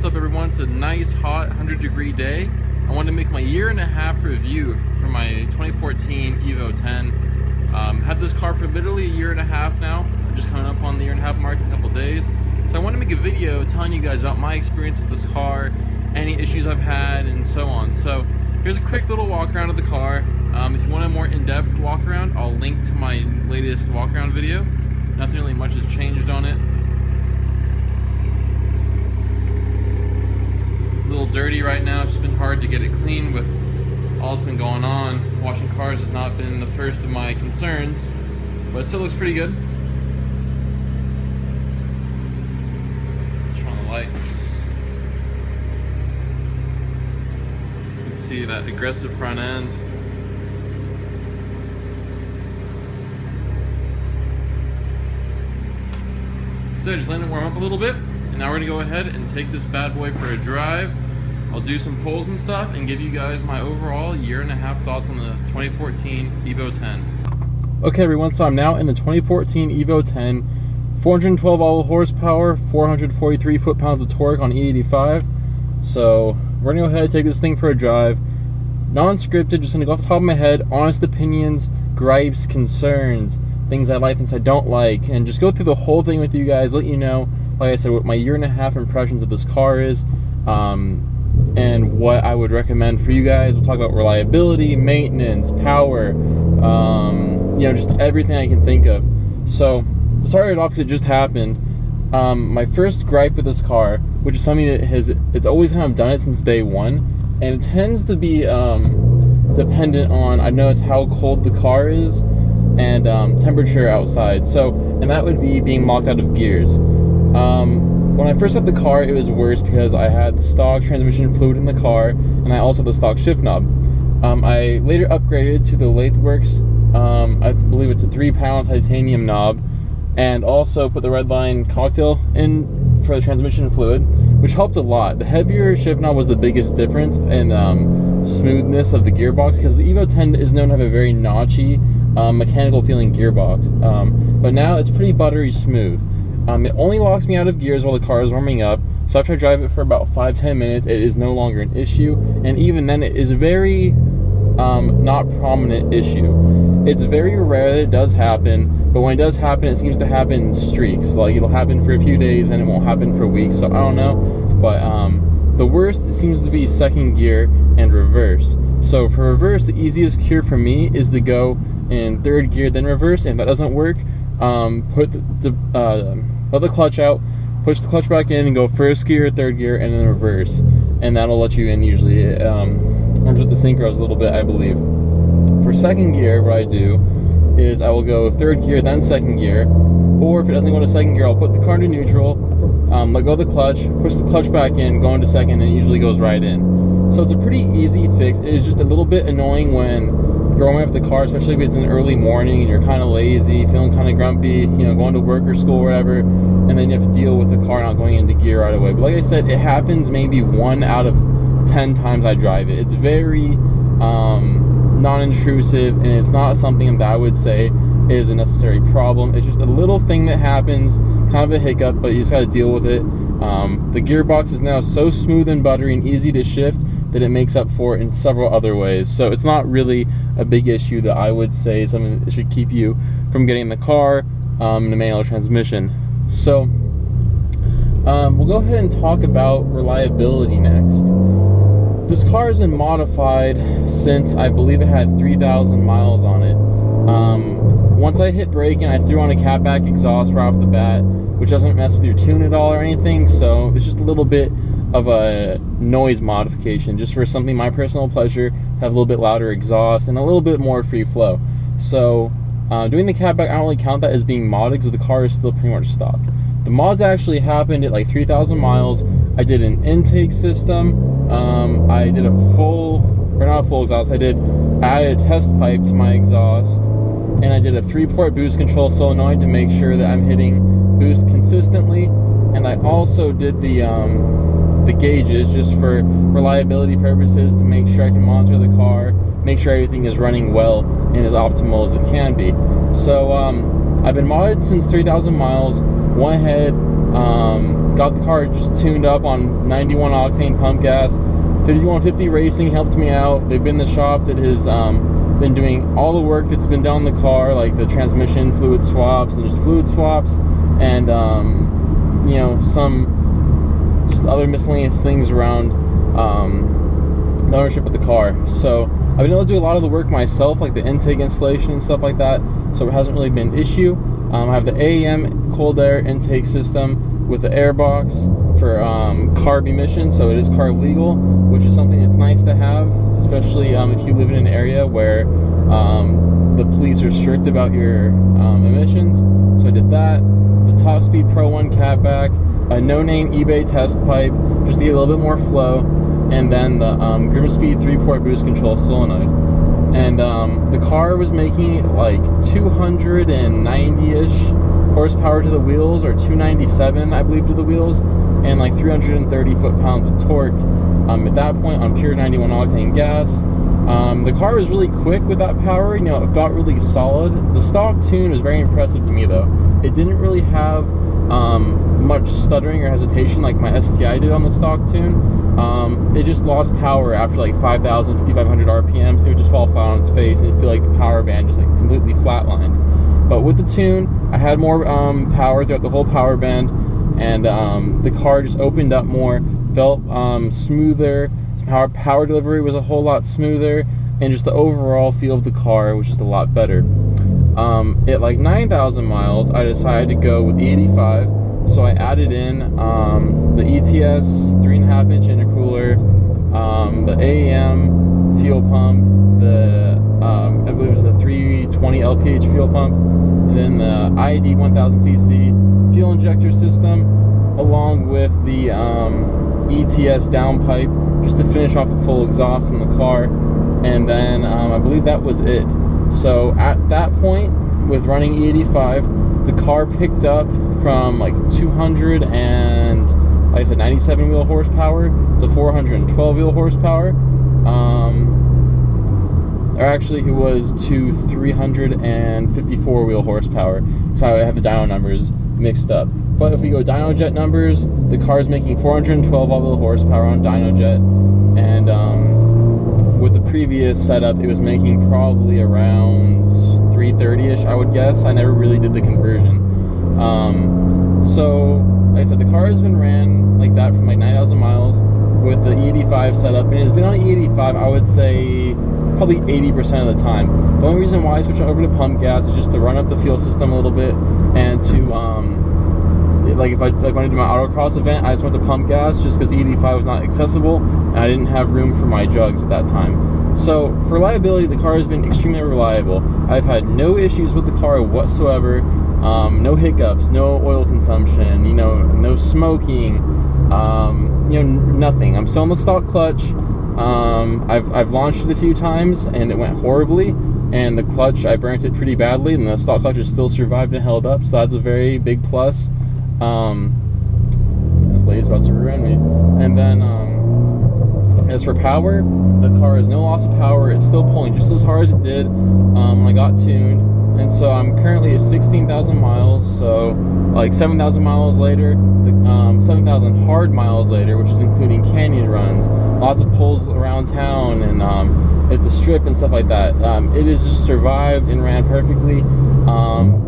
up everyone? It's a nice hot 100-degree day. I wanted to make my year-and-a-half review for my 2014 EVO 10. Had this car for literally a year and a half now, just coming up on the year-and-a-half mark in a couple days. So I want to make a video telling you guys about my experience with this car, any issues I've had, and so on. So here's a quick little walk around of the car. If you want a more in-depth walk around, I'll link to my latest walk around video. Nothing really much has changed on it. A little dirty right now. It's just been hard to get it clean with all that's been going on. Washing cars has not been the first of my concerns, but it still looks pretty good. Turn on the lights. You can see that aggressive front end. So just letting it warm up a little bit, and now we're gonna go ahead and take this bad boy for a drive. I'll do some polls and stuff and give you guys my overall year-and-a-half thoughts on the 2014 EVO 10. Okay everyone, so I'm now in the 2014 EVO 10, 412 all horsepower, 443 foot-pounds of torque on E85. So we're gonna go ahead and take this thing for a drive. Non-scripted, just gonna go off the top of my head, honest opinions, gripes, concerns, things I like, things I don't like, and just go through the whole thing with you guys, let you know, like I said, what my year-and-a-half impressions of this car is, and what I would recommend for you guys. We'll talk about reliability, maintenance, power, you know, just everything I can think of. So, to start it off, because it just happened, my first gripe with this car, which is something that it's always kind of done it since day one, and it tends to be dependent on, I noticed, how cold the car is, and temperature outside. So, and that would be being locked out of gears. When I first got the car, it was worse because I had the stock transmission fluid in the car, and I also had the stock shift knob. I later upgraded to the Latheworks, I believe it's a 3-pound titanium knob, and also put the Redline cocktail in for the transmission fluid, which helped a lot. The heavier shift knob was the biggest difference in smoothness of the gearbox, because the EVO 10 is known to have a very notchy, mechanical feeling gearbox, but now it's pretty buttery smooth. It only locks me out of gears while the car is warming up, so after I drive it for about 5-10 minutes, it is no longer an issue, and even then it is a very not prominent issue. It's very rare that it does happen, but when it does happen, it seems to happen in streaks. Like, it'll happen for a few days and it won't happen for weeks, so I don't know, but the worst seems to be second gear and reverse. So for reverse, the easiest cure for me is to go in third gear then reverse, and if that doesn't work, let the clutch out, push the clutch back in, and go first gear, third gear, and then reverse, and that'll let you in. Usually it warms up the synchros a little bit, I believe. For second gear, what I do is I will go third gear then second gear, or if it doesn't go to second gear, I'll put the car into neutral, let go of the clutch, push the clutch back in, go into second, and it usually goes right in. So it's a pretty easy fix. It is just a little bit annoying when you're warming up the car, especially if it's in the early morning and you're kind of lazy, feeling kind of grumpy, you know, going to work or school or whatever, and then you have to deal with the car not going into gear right away. But like I said, it happens maybe 1 out of 10 times I drive it. It's very non-intrusive, and it's not something that I would say is a necessary problem. It's just a little thing that happens, kind of a hiccup, but you just got to deal with it. The gearbox is now so smooth and buttery and easy to shift that it makes up for it in several other ways. So it's not really a big issue that I would say is something that should keep you from getting the car in a manual transmission. So we'll go ahead and talk about reliability next. This car has been modified since I believe it had 3,000 miles on it. Once I hit brake and I threw on a catback exhaust right off the bat, which doesn't mess with your tune at all or anything, so it's just a little bit of a noise modification, just for something, my personal pleasure, to have a little bit louder exhaust and a little bit more free flow. So doing the catback, I don't really count that as being modded because the car is still pretty much stock. The mods actually happened at like 3,000 miles. I did an intake system, I did a full, or not a full exhaust, I added a test pipe to my exhaust, and I did a 3-port boost control solenoid to make sure that I'm hitting boost consistently, and I also did the gauges just for reliability purposes to make sure I can monitor the car, make sure everything is running well and as optimal as it can be. So I've been modded since 3,000 miles, went ahead, got the car just tuned up on 91 octane pump gas. 5150 Racing helped me out. They've been the shop that has been doing all the work that's been done on the car, like the transmission fluid swaps and just fluid swaps, and you know, some just other miscellaneous things around the ownership of the car. So I've been able to do a lot of the work myself, like the intake installation and stuff like that, so it hasn't really been an issue. I have the AEM cold air intake system with the air box for carb emissions, so it is carb legal, which is something that's nice to have, especially if you live in an area where the police are strict about your emissions. So I did that. The Top Speed Pro 1 catback, a no-name eBay test pipe just to get a little bit more flow, and then the Gripe Speed 3-port boost control solenoid. And the car was making like 290-ish horsepower to the wheels, or 297 I believe to the wheels, and like 330 foot-pounds of torque at that point on pure 91 octane gas. The car was really quick with that power, you know, it felt really solid. The stock tune was very impressive to me though. It didn't really have much stuttering or hesitation like my STI did on the stock tune. It just lost power after like 5,000, 5,500 RPMs. It would just fall flat on its face and it'd feel like the power band just like completely flatlined. But with the tune, I had more power throughout the whole power band, and the car just opened up more, felt smoother. Power delivery was a whole lot smoother, and just the overall feel of the car was just a lot better. At like 9,000 miles, I decided to go with the 85, so I added in the ETS 3.5-inch intercooler, the AEM fuel pump, the I believe it was the 320 LPH fuel pump, and then the ID 1000cc fuel injector system, along with the ETS downpipe, just to finish off the full exhaust in the car. And then I believe that was it. So at that point, with running E85, the car picked up from like 200 and like I said 97 wheel horsepower to 412 wheel horsepower. Or actually it was to 354 wheel horsepower. So I have the dyno numbers mixed up. But if we go dynojet numbers, the car is making 412 wheel horsepower on dynojet, and with the previous setup, it was making probably around 330-ish, I would guess. I never really did the conversion. So, like I said, the car has been ran like that from like 9,000 miles with the E85 setup, and it's been on E85, I would say, probably 80% of the time. The only reason why I switched over to pump gas is just to run up the fuel system a little bit, and to like if I when I did my autocross event, I just went to pump gas just because E85 was not accessible and I didn't have room for my jugs at that time. So for reliability, the car has been extremely reliable. I've had no issues with the car whatsoever. No hiccups, no oil consumption, you know, no smoking, you know, nothing. I'm still on the stock clutch. I've launched it a few times and it went horribly, and the clutch, I burnt it pretty badly, and the stock clutch has still survived and held up, so that's a very big plus. This lady's about to rear end me. And then as for power, the car has no loss of power. It's still pulling just as hard as it did when I got tuned, and so I'm currently at 16,000 miles. So like 7,000 miles later, 7,000 hard miles later, which is including canyon runs, lots of pulls around town, and at the strip and stuff like that. It has just survived and ran perfectly.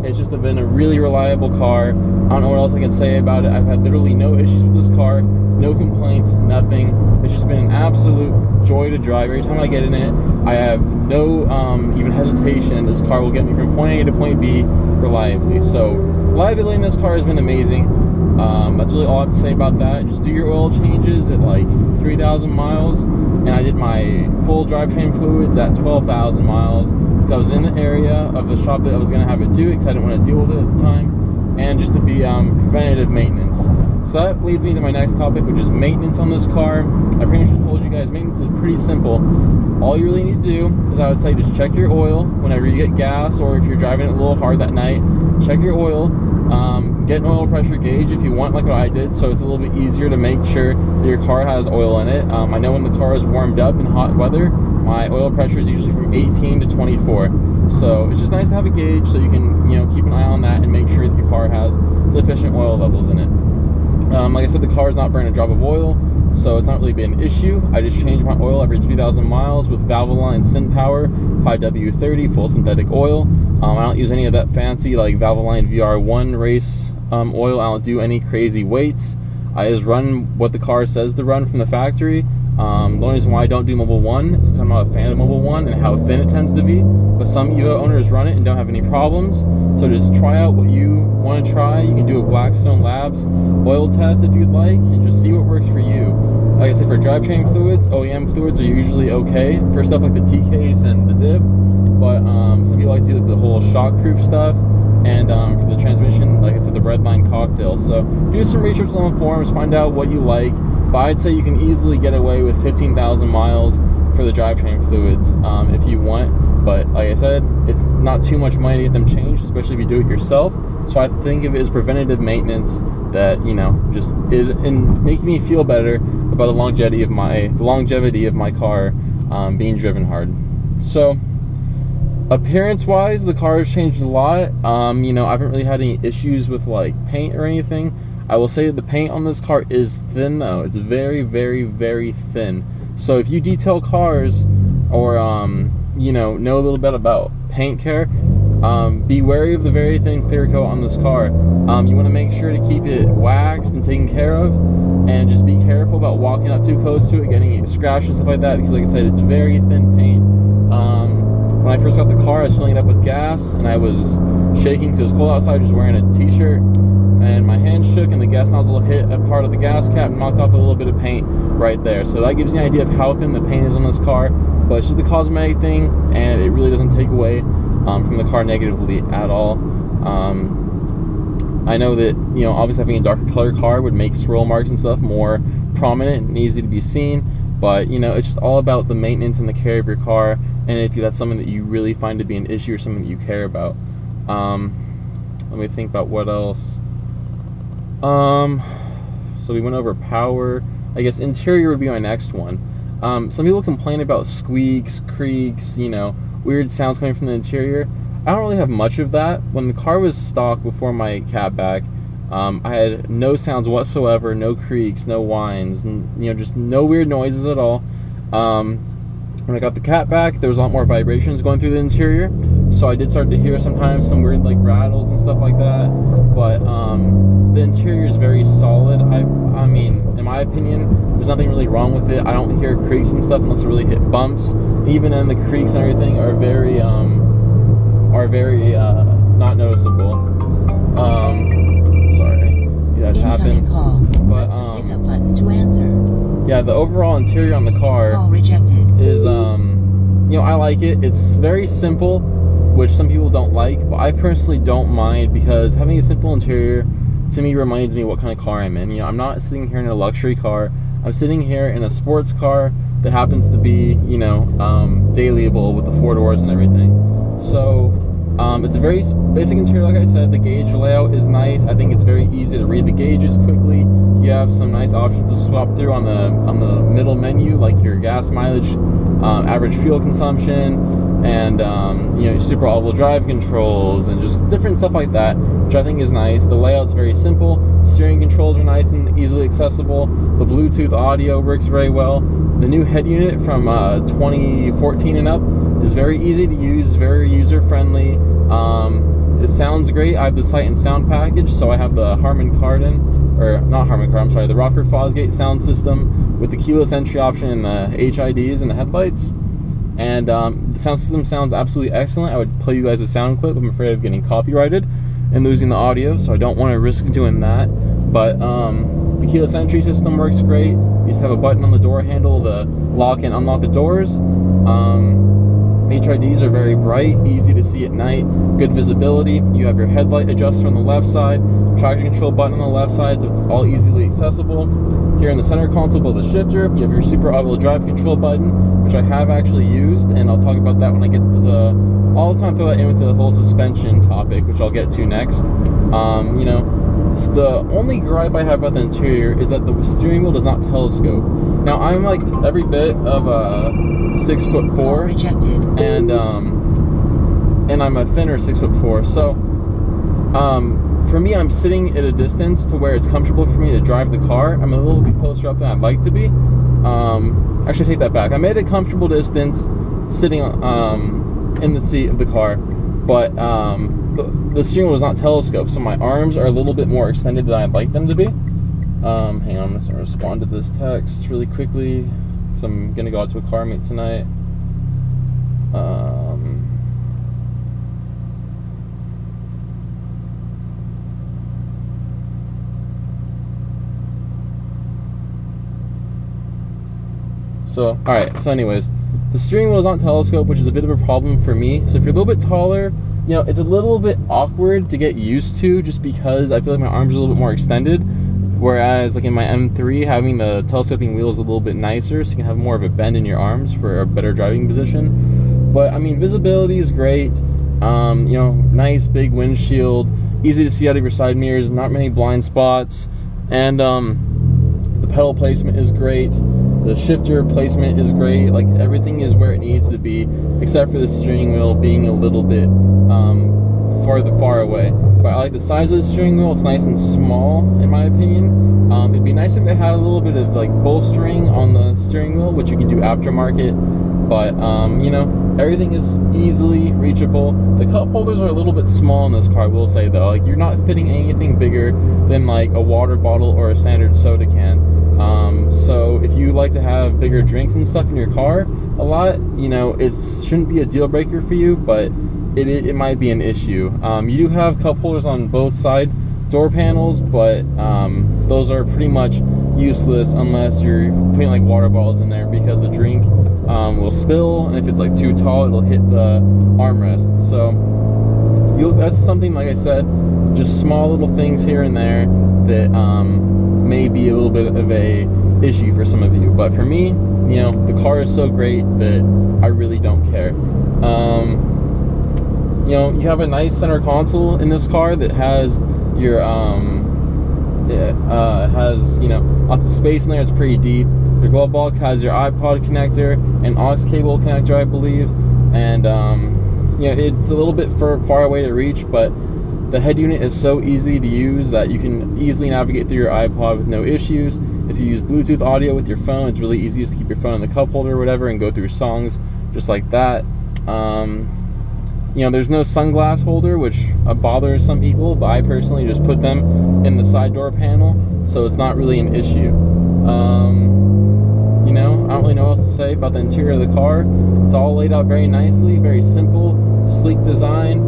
It's just been a really reliable car. I don't know what else I can say about it. I've had literally no issues with this car, no complaints, nothing. It's just been an absolute joy to drive. Every time I get in it, I have no even hesitation. This car will get me from point A to point B reliably. So reliability in this car has been amazing. That's really all I have to say about that. Just do your oil changes at like 3,000 miles, and I did my full drivetrain fluids at 12,000 miles, because I was in the area of the shop that I was going to have it do it, because I didn't want to deal with it at the time, and just to be preventative maintenance. So that leads me to my next topic, which is maintenance on this car. I pretty much told you guys maintenance is pretty simple. All you really need to do is, I would say, just check your oil whenever you get gas, or if you're driving it a little hard that night, check your oil. Get an oil pressure gauge if you want, like what I did, so it's a little bit easier to make sure that your car has oil in it. I know when the car is warmed up in hot weather, my oil pressure is usually from 18 to 24. So it's just nice to have a gauge so you can, you know, keep an eye on that and make sure that your car has sufficient oil levels in it. Like I said, the car is not burning a drop of oil, so it's not really been an issue. I just change my oil every 3,000 miles with Valvoline Syn Power 5W30 full synthetic oil. I don't use any of that fancy like Valvoline VR1 race oil. I don't do any crazy weights. I just run what the car says to run from the factory. The only reason why I don't do Mobile 1 is because I'm not a fan of Mobile 1 and how thin it tends to be. But some EVO owners run it and don't have any problems. So just try out what you want to try. You can do a Blackstone Labs oil test if you'd like, and just see what works for you. Like I said, for drivetrain fluids, OEM fluids are usually okay for stuff like the T-case and the diff. But some people like to do the whole shockproof stuff. And for the transmission, like I said, the Redline cocktail. So do some research on the forums, find out what you like. But I'd say you can easily get away with 15,000 miles for the drivetrain fluids if you want. But like I said, it's not too much money to get them changed, especially if you do it yourself. So I think of it as preventative maintenance that, you know, just is in making me feel better about the longevity of my car being driven hard. So appearance-wise, the car has changed a lot. You know, I haven't really had any issues with like paint or anything. I will say that the paint on this car is thin though. It's very, very, very thin. So if you detail cars or you know a little bit about paint care, be wary of the very thin clear coat on this car. You want to make sure to keep it waxed and taken care of, and just be careful about walking up too close to it, getting it scratched and stuff like that, because like I said, it's very thin paint. When I first got the car, I was filling it up with gas and I was shaking because it was cold outside, just wearing a t-shirt, and my hand shook and the gas nozzle hit a part of the gas cap and knocked off a little bit of paint right there. So that gives you an idea of how thin the paint is on this car. But it's just a cosmetic thing, and it really doesn't take away from the car negatively at all. I know that, you know, obviously having a darker color car would make swirl marks and stuff more prominent and easy to be seen, but you know, it's just all about the maintenance and the care of your car, and if that's something that you really find to be an issue or something that you care about. Let me think about what else. So we went over power. I guess interior would be my next one. Some people complain about squeaks, creaks, you know, weird sounds coming from the interior. I don't really have much of that. When the car was stock before my catback, I had no sounds whatsoever, no creaks, no whines, and, you know, just no weird noises at all. When I got the catback, there was a lot more vibrations going through the interior, so I did start to hear sometimes some weird like rattles and stuff like that. But the interior is very solid. I mean, in my opinion, there's nothing really wrong with it. I don't hear creaks and stuff unless it really hit bumps. Even then, the creaks and everything are very not noticeable. Sorry, that happened. But pickup button to answer. Yeah, the overall interior on the car is you know, I like it. It's very simple, which some people don't like, but I personally don't mind, because having a simple interior to me reminds me what kind of car I'm in. You know, I'm not sitting here in a luxury car. I'm sitting here in a sports car that happens to be, you know, dailyable with the 4 doors and everything. So it's a very basic interior. Like I said, the gauge layout is nice. I think it's very easy to read the gauges quickly. You have some nice options to swap through on the middle menu, like your gas mileage, average fuel consumption, and you know, super all-wheel drive controls, and just different stuff like that, which I think is nice. The layout's very simple. Steering controls are nice and easily accessible. The Bluetooth audio works very well. The new head unit from 2014 and up is very easy to use, very user-friendly. It sounds great. I have the Sight and Sound package, so I have the Harman Kardon, or not Harman Kardon, I'm sorry, the Rockford Fosgate sound system with the keyless entry option and the HIDs and the headlights. And the sound system sounds absolutely excellent. I would play you guys a sound clip. I'm afraid of getting copyrighted and losing the audio, so I don't want to risk doing that. But the keyless entry system works great. You just have a button on the door handle to lock and unlock the doors. HIDs are very bright, easy to see at night, good visibility. You have your headlight adjuster on the left side, traction control button on the left side, so it's all easily accessible. Here in the center console below the shifter, you have your super all-wheel drive control button, which I have actually used, and I'll talk about that when I get to I'll kind of throw that in with the whole suspension topic, which I'll get to next. You know, the only gripe I have about the interior is that the steering wheel does not telescope. Now, I'm like every bit of 6'4", and I'm a thinner 6'4", so for me, I'm sitting at a distance to where it's comfortable for me to drive the car. I'm a little bit closer up than I'd like to be. I should take that back. I'm at a comfortable distance sitting in the seat of the car, but the steering wheel is not telescoped, so my arms are a little bit more extended than I'd like them to be. Hang on, I'm just gonna respond to this text really quickly because I'm gonna go out to a car meet tonight. So, alright, so anyways, the steering wheel is not telescope, which is a bit of a problem for me. So if you're a little bit taller, you know, it's a little bit awkward to get used to just because I feel like my arms are a little bit more extended. Whereas like in my M3, having the telescoping wheel is a little bit nicer, so you can have more of a bend in your arms for a better driving position. But I mean, visibility is great. You know, nice big windshield, easy to see out of your side mirrors, not many blind spots, and the pedal placement is great. The shifter placement is great. Like everything is where it needs to be, except for the steering wheel being a little bit far away. But I like the size of the steering wheel. It's nice and small, in my opinion. It'd be nice if it had a little bit of like bolstering on the steering wheel, which you can do aftermarket. But you know, everything is easily reachable. The cup holders are a little bit small in this car, I will say though. Like you're not fitting anything bigger than like a water bottle or a standard soda can. So if you like to have bigger drinks and stuff in your car a lot, you know, it shouldn't be a deal breaker for you, but it might be an issue. You do have cup holders on both side door panels, but those are pretty much useless unless you're putting like water bottles in there, because the drink will spill, and if it's like too tall, it'll hit the armrest. So that's something, like I said, just small little things here and there that may be a little bit of a issue for some of you, but for me, you know, the car is so great that I really don't care. You know, you have a nice center console in this car that has your has, you know, lots of space in there. It's pretty deep. Your glove box has your iPod connector and aux cable connector, I believe, and you know, it's a little bit far away to reach, but the head unit is so easy to use that you can easily navigate through your iPod with no issues. If you use Bluetooth audio with your phone, it's really easy just to keep your phone in the cup holder or whatever and go through songs just like that. You know, there's no sunglass holder, which bothers some people, but I personally just put them in the side door panel, so it's not really an issue. You know, I don't really know what else to say about the interior of the car. It's all laid out very nicely, very simple, sleek design.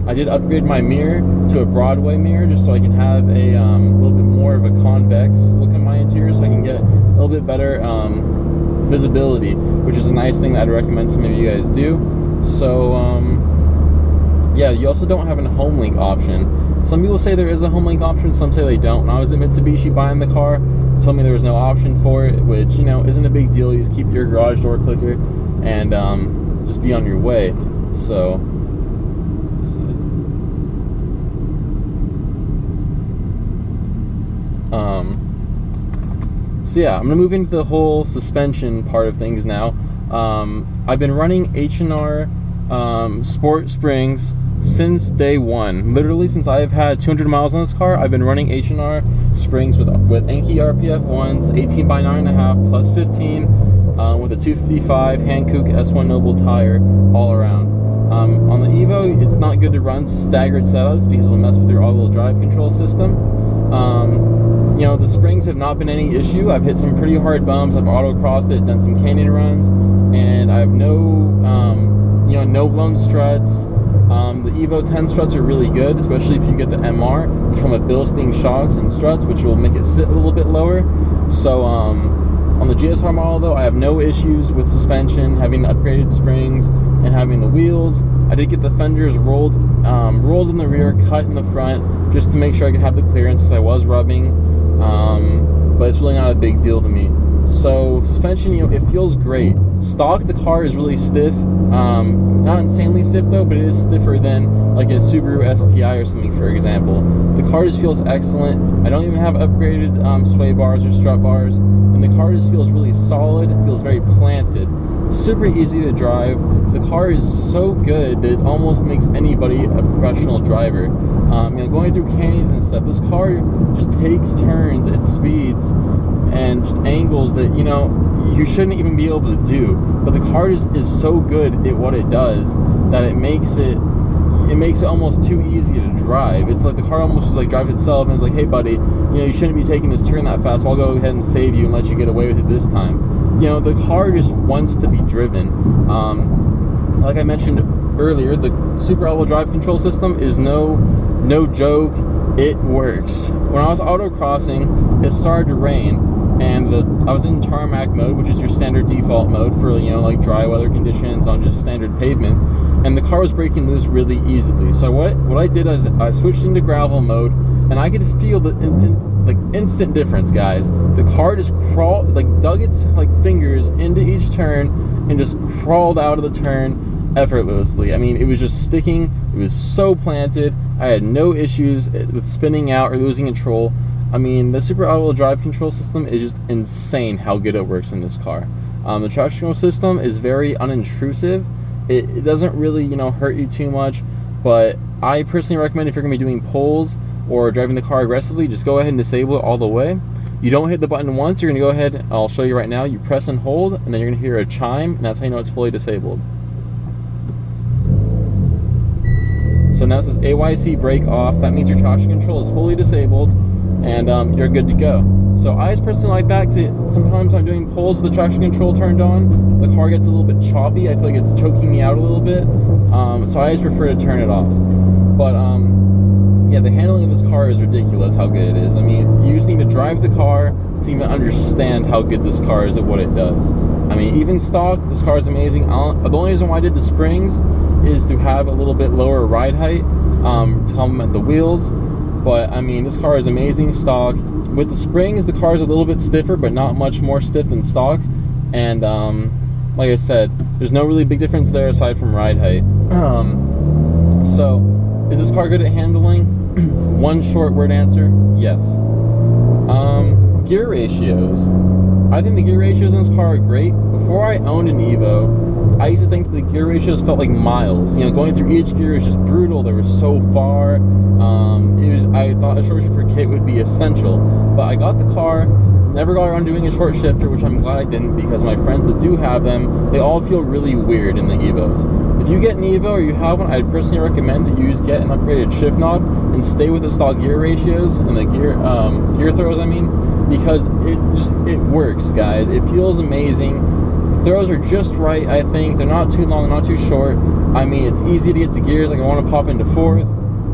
I did upgrade my mirror to a Broadway mirror just so I can have a little bit more of a convex look in my interior, so I can get a little bit better visibility, which is a nice thing that I'd recommend some of you guys do. So yeah, you also don't have a home link option. Some people say there is a home link option, some say they don't. When I was at Mitsubishi buying the car, they told me there was no option for it, which, you know, isn't a big deal. You just keep your garage door clicker and just be on your way. So so yeah, I'm gonna move into the whole suspension part of things now. I've been running H&R Sport Springs since day one. Literally since I've had 200 miles on this car, I've been running H&R Springs with Enkei RPF 1s, 18 by 9.5 plus 15, with a 255 Hankook S1 Noble tire all around. On the EVO, it's not good to run staggered setups because it'll mess with your all-wheel drive control system. You know, the springs have not been any issue. I've hit some pretty hard bumps. I've autocrossed it, done some canyon runs, and I have no, you know, no blown struts. The EVO 10 struts are really good, especially if you get the MR. They come with Bilstein shocks and struts, which will make it sit a little bit lower. So, on the GSR model, though, I have no issues with suspension, having the upgraded springs, and having the wheels. I did get the fenders rolled in the rear, cut in the front, just to make sure I could have the clearance, because I was rubbing. But it's really not a big deal to me. So suspension, you know, it feels great. Stock, the car is really stiff. Not insanely stiff though, but it is stiffer than like a Subaru STI or something, for example. The car just feels excellent. I don't even have upgraded sway bars or strut bars, and the car just feels really solid. It feels very planted. Super easy to drive. The car is so good that it almost makes anybody a professional driver. You know, going through canyons and stuff, this car just takes turns at speeds and just angles that, you know, you shouldn't even be able to do. But the car just is so good at what it does that it makes it almost too easy to drive. It's like the car almost just like drives itself and is like, hey buddy, you know, you shouldn't be taking this turn that fast, well, I'll go ahead and save you and let you get away with it this time. You know, the car just wants to be driven. Like I mentioned earlier, the super elbow drive control system is no joke. It works. When I was autocrossing, it started to rain, and I was in tarmac mode, which is your standard default mode for, you know, like dry weather conditions on just standard pavement, and the car was breaking loose really easily. So what I did is I switched into gravel mode, and I could feel the like instant difference, guys. The car just crawled, like dug its like fingers into each turn and just crawled out of the turn effortlessly. I mean, it was just sticking. It was so planted. I had no issues with spinning out or losing control. I mean, the super elbow drive control system is just insane how good it works in this car. The traction control system is very unintrusive. It doesn't really, you know, hurt you too much, but I personally recommend if you're going to be doing pulls or driving the car aggressively, just go ahead and disable it all the way. You don't hit the button once. You're going to go ahead, I'll show you right now, you press and hold, and then you're going to hear a chime, and that's how you know it's fully disabled. So now it says AYC brake off. That means your traction control is fully disabled, and you're good to go. So I just personally like that because sometimes I'm doing pulls with the traction control turned on, the car gets a little bit choppy. I feel like it's choking me out a little bit. So I just prefer to turn it off. But yeah, the handling of this car is ridiculous how good it is. I mean, you just need to drive the car to even understand how good this car is at what it does. I mean, even stock, this car is amazing. The only reason why I did the springs is to have a little bit lower ride height to complement the wheels. But I mean, this car is amazing stock. With the springs, the car is a little bit stiffer, but not much more stiff than stock. And like I said, there's no really big difference there aside from ride height. So, is this car good at handling? One short word answer, yes. Gear ratios. I think the gear ratios in this car are great. Before I owned an EVO, I used to think that the gear ratios felt like miles. You know, going through each gear is just brutal. They were so far. I thought a short shifter kit would be essential, but I got the car, never got around doing a short shifter, which I'm glad I didn't, because my friends that do have them, they all feel really weird in the EVOs. If you get an EVO or you have one, I'd personally recommend that you just get an upgraded shift knob and stay with the stock gear ratios and the gear throws, I mean, because it works, guys. It feels amazing. Throws are just right, I think. They're not too long, not too short. I mean, it's easy to get to gears. Like, I want to pop into fourth.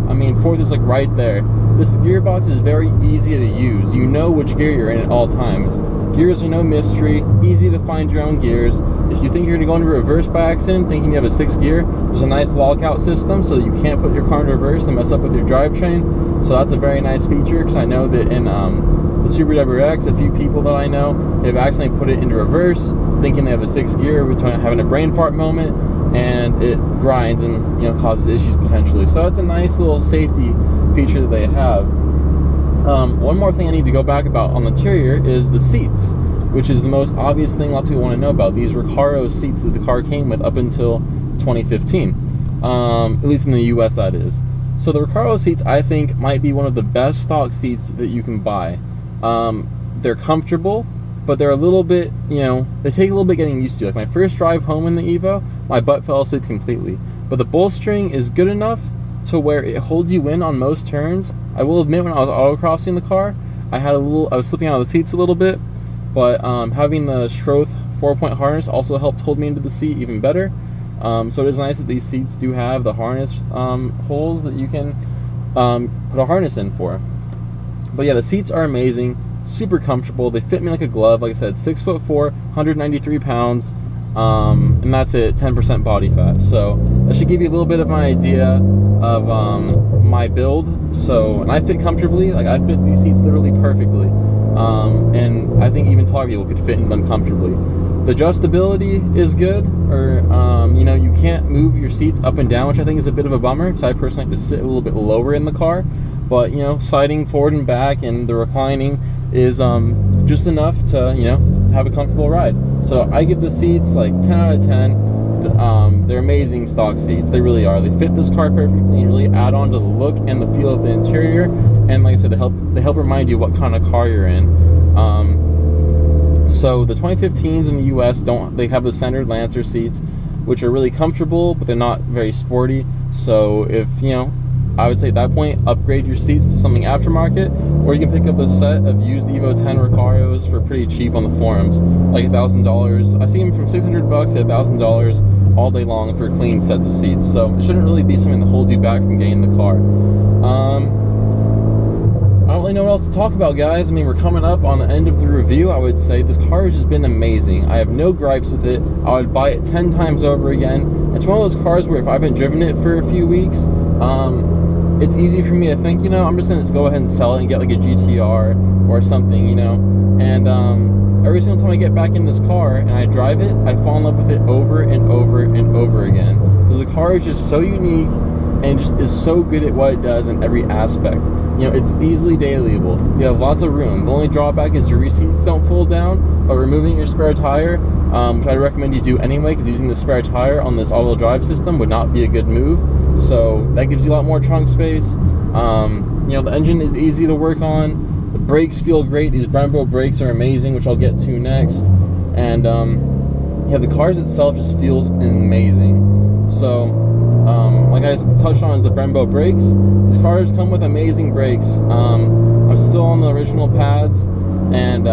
I mean, fourth is like right there. This gearbox is very easy to use. You know which gear you're in at all times. Gears are no mystery, easy to find your own gears. If you think you're gonna go into reverse by accident, thinking you have a 6th gear, there's a nice lockout system so that you can't put your car in reverse and mess up with your drivetrain. So that's a very nice feature, because I know that in the Subaru WRX, a few people that I know have accidentally put it into reverse, thinking they have a 6th gear, having a brain fart moment, and it grinds and, you know, causes issues potentially. So it's a nice little safety feature that they have. One more thing I need to go back about on the interior is the seats, which is the most obvious thing lots of people want to know about. These Recaro seats that the car came with up until 2015, at least in the US, that is. So the Recaro seats, I think, might be one of the best stock seats that you can buy. They're comfortable, but they're a little bit, you know, they take a little bit getting used to. Like my first drive home in the EVO, my butt fell asleep completely. But the bolstering is good enough to where it holds you in on most turns. I will admit, when I was autocrossing the car, I was slipping out of the seats a little bit, but having the Schroth 4-point harness also helped hold me into the seat even better. So it is nice that these seats do have the harness holes that you can put a harness in for. But yeah, the seats are amazing, super comfortable. They fit me like a glove. Like I said, 6'4", 193 pounds, and that's at 10% body fat. So that should give you a little bit of an idea of my build. So, and I fit comfortably. Like, I fit these seats literally perfectly. and I think even taller people could fit in them comfortably. The adjustability is good, or you know, you can't move your seats up and down, which I think is a bit of a bummer, because I personally like to sit a little bit lower in the car. But you know, sliding forward and back and the reclining is just enough to, you know, have a comfortable ride. So I give the seats like 10 out of 10. They're amazing stock seats. They really are. They fit this car perfectly and really add on to the look and the feel of the interior. And like I said, they help remind you what kind of car you're in. So the 2015s in the US they have the centered Lancer seats, which are really comfortable, but they're not very sporty. So if, you know, I would say at that point, upgrade your seats to something aftermarket, or you can pick up a set of used EVO 10 Recaros for pretty cheap on the forums, like $1,000. I see them from $600 to $1,000 all day long for clean sets of seats. So it shouldn't really be something to hold you back from getting the car. I don't really know what else to talk about, guys. I mean, we're coming up on the end of the review. I would say this car has just been amazing. I have no gripes with it. I would buy it 10 times over again. It's one of those cars where if I haven't driven it for a few weeks, it's easy for me to think, you know, I'm just gonna go ahead and sell it and get like a GTR or something, you know. And every single time I get back in this car and I drive it, I fall in love with it over and over and over again. Because the car is just so unique and just is so good at what it does in every aspect. You know, it's easily dailyable. You have lots of room. The only drawback is your rear seats don't fold down, but removing your spare tire, which I recommend you do anyway, because using the spare tire on this all-wheel drive system would not be a good move. So that gives you a lot more trunk space. You know, the engine is easy to work on. The brakes feel great. These Brembo brakes are amazing, which I'll get to next. And yeah, the cars itself just feels amazing. So like I touched on, is the Brembo brakes. These cars come with amazing brakes. I'm still on the original pads, and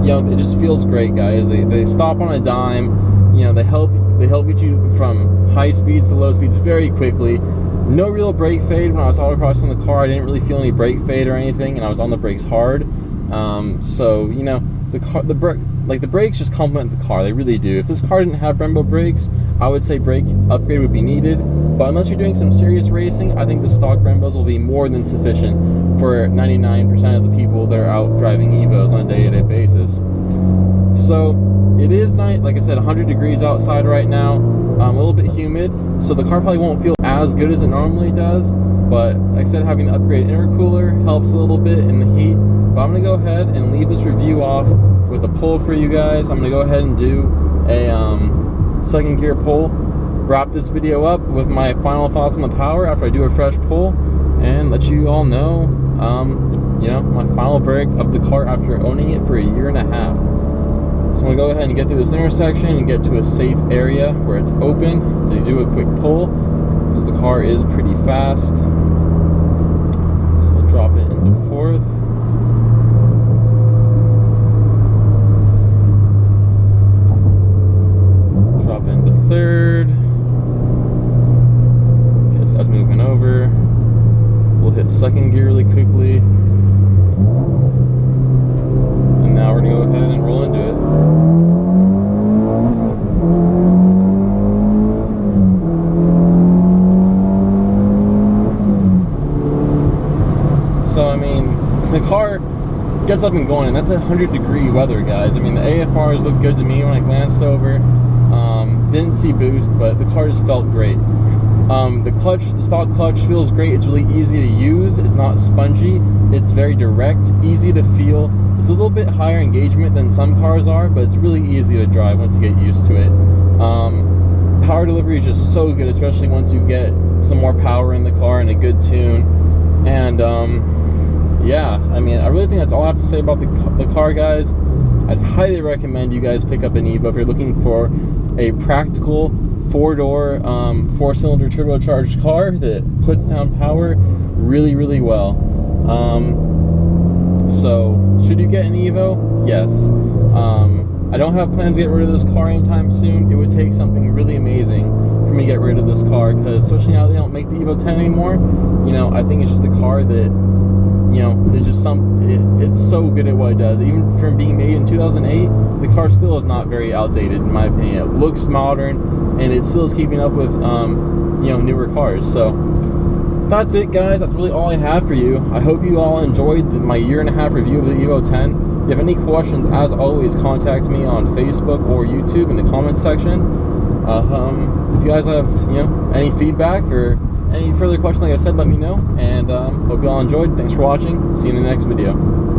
you know, it just feels great, guys. They stop on a dime. You know, they help get you from high speeds to low speeds very quickly. No real brake fade. When I was autocrossing the car, I didn't really feel any brake fade or anything, and I was on the brakes hard. So you know, the brakes just complement the car. They really do. If this car didn't have Brembo brakes, I would say brake upgrade would be needed. But unless you're doing some serious racing, I think the stock Brembos will be more than sufficient for 99% of the people that are out driving EVOs on a day-to-day basis. So it is nice, like I said, 100 degrees outside right now, a little bit humid, so the car probably won't feel as good as it normally does. But like I said, having the upgraded intercooler helps a little bit in the heat. But I'm going to go ahead and leave this review off with a pull for you guys. I'm going to go ahead and do a second gear pull, wrap this video up with my final thoughts on the power after I do a fresh pull, and let you all know, you know, my final verdict of the car after owning it for a year and a half. So I'm going to go ahead and get through this intersection and get to a safe area where it's open. So you do a quick pull, because the car is pretty fast. So we'll drop it into fourth. Drop into third. Guess I was moving over. We'll hit second gear really quickly. And now we're going to go ahead and roll into it. So, I mean, the car gets up and going, and that's 100-degree weather, guys. I mean, the AFRs look good to me when I glanced over. Didn't see boost, but the car just felt great. The stock clutch feels great. It's really easy to use. It's not spongy. It's very direct, easy to feel. It's a little bit higher engagement than some cars are, but it's really easy to drive once you get used to it. Power delivery is just so good, especially once you get some more power in the car and a good tune. And yeah, I mean, I really think that's all I have to say about the car, guys. I'd highly recommend you guys pick up an EVO if you're looking for a practical four-door, four-cylinder turbocharged car that puts down power really, really well. So, should you get an EVO? Yes. I don't have plans to get rid of this car anytime soon. It would take something really amazing for me to get rid of this car, because especially now they don't make the EVO 10 anymore, you know, I think it's just a car that, you know, there's just it's so good at what it does. Even from being made in 2008, the car still is not very outdated, in my opinion. It looks modern, and it still is keeping up with, you know, newer cars. So, that's it, guys. That's really all I have for you. I hope you all enjoyed my year-and-a-half review of the EVO 10. If you have any questions, as always, contact me on Facebook or YouTube in the comments section. If you guys have, any feedback or any further questions, like I said, let me know. And hope you all enjoyed. Thanks for watching. See you in the next video.